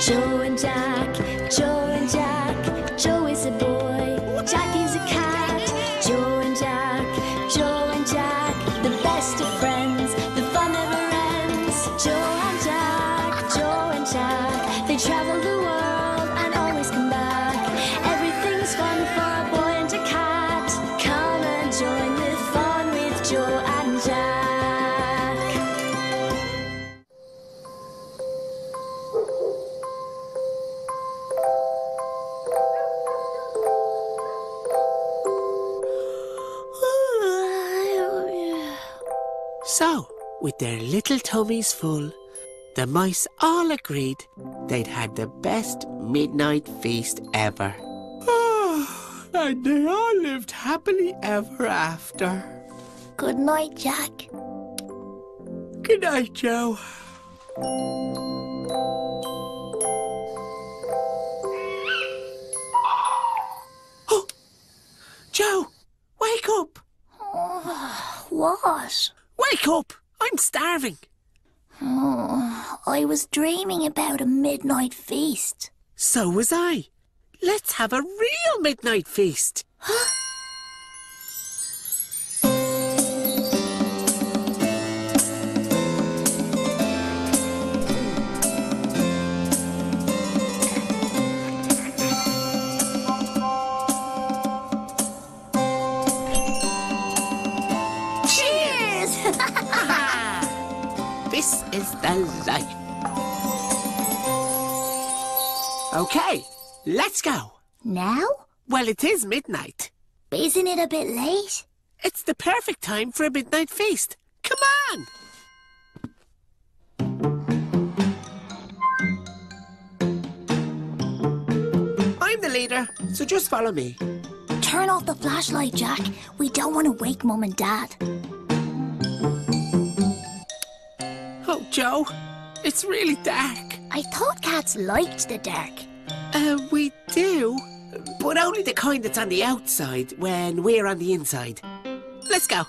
Joe and Jack, Joe and Jack. Joe is a boy, Jack is a cat. Joe and Jack, Joe and Jack. The best of friends, the fun never ends. Joe and Jack, Joe and Jack. They travel the world and always come back. Everything's fun for a boy and a cat. Come and join the fun with Joe and Jack. So, with their little tummies full, the mice all agreed they'd had the best midnight feast ever. And they all lived happily ever after. Good night, Jack. Good night, Joe. Oh, Joe, wake up. What? Wake up! I'm starving. Oh, I was dreaming about a midnight feast. So was I. Let's have a real midnight feast. This is the life. Okay, let's go. Now? Well, it is midnight. Isn't it a bit late? It's the perfect time for a midnight feast. Come on! I'm the leader, so just follow me. Turn off the flashlight, Jack. We don't want to wake Mum and Dad. Oh, Joe, it's really dark. I thought cats liked the dark. We do, but only the kind that's on the outside when we're on the inside. Let's go.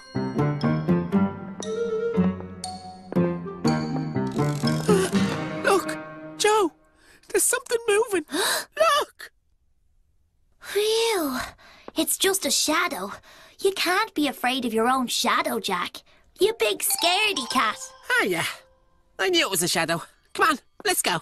Look, Joe, there's something moving. Look! Phew, it's just a shadow. You can't be afraid of your own shadow, Jack. You big scaredy cat. Ah, yeah. I knew it was a shadow. Come on, let's go.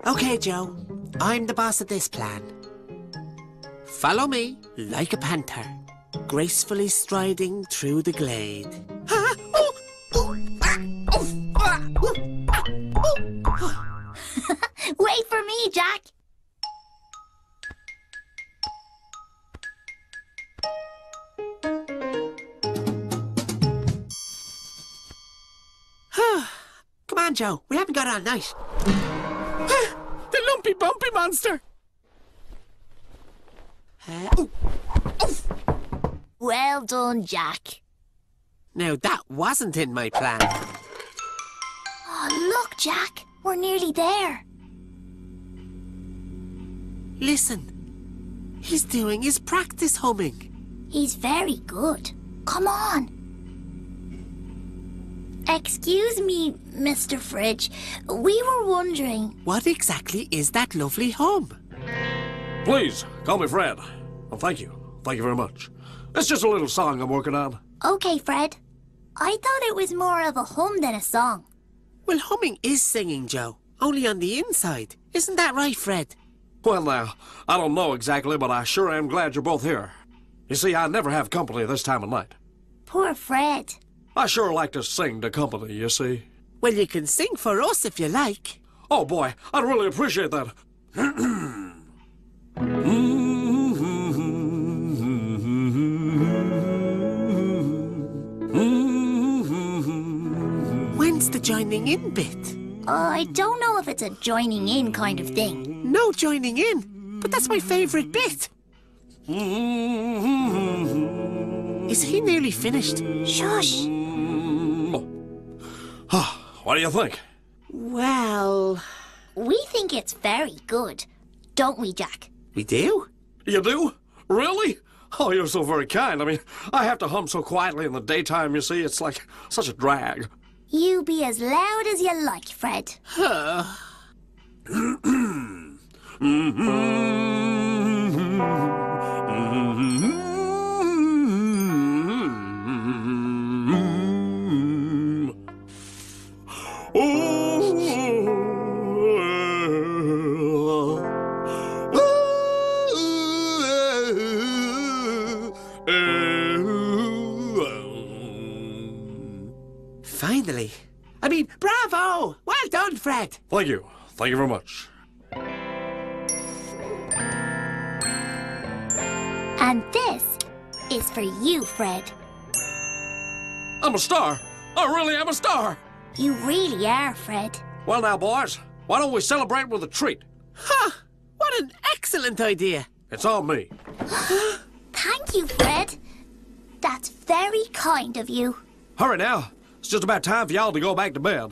Okay, Joe. I'm the boss of this plan. Follow me like a panther, gracefully striding through the glade. Wait for me, Jack. Come on, Joe. We haven't got all night. The lumpy bumpy monster. Well done, Jack. Now, that wasn't in my plan. Oh, look, Jack. We're nearly there. Listen. He's doing his practice humming. He's very good. Come on. Excuse me, Mr. Fridge. We were wondering... What exactly is that lovely hum? Please, call me Fred. Oh, thank you. Thank you very much. It's just a little song I'm working on. Okay, Fred. I thought it was more of a hum than a song. Well, humming is singing, Joe. Only on the inside. Isn't that right, Fred? Well, now, I don't know exactly, but I sure am glad you're both here. You see, I never have company this time of night. Poor Fred. I sure like to sing to company, you see. Well, you can sing for us if you like. Oh, boy, I'd really appreciate that. When's the joining in bit? I don't know if it's a joining in kind of thing. No joining in, but that's my favourite bit. Is he nearly finished? Shush. What do you think? Well... We think it's very good. Don't we, Jack? We do? You do? Really? Oh, you're so very kind. I mean, I have to hum so quietly in the daytime, you see. It's like such a drag. You be as loud as you like, Fred. Finally. I mean, bravo! Well done, Fred. Thank you. Thank you very much. And this is for you, Fred. I'm a star. I really am a star. You really are, Fred. Well, now, boys, why don't we celebrate with a treat? Huh! What an excellent idea. It's on me. Thank you, Fred. That's very kind of you. Hurry now. It's just about time for y'all to go back to bed.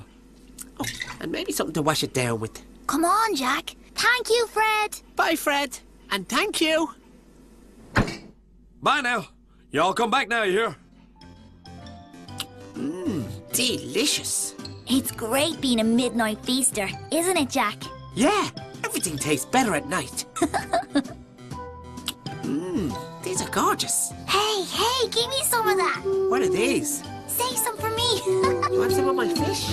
Oh, and maybe something to wash it down with. Come on, Jack. Thank you, Fred. Bye, Fred. And thank you. Bye now. Y'all come back now, you hear? Delicious. It's great being a midnight feaster, isn't it, Jack? Yeah, everything tastes better at night. These are gorgeous. Hey, give me some of that. What are these? Save some for me. You want some of my fish?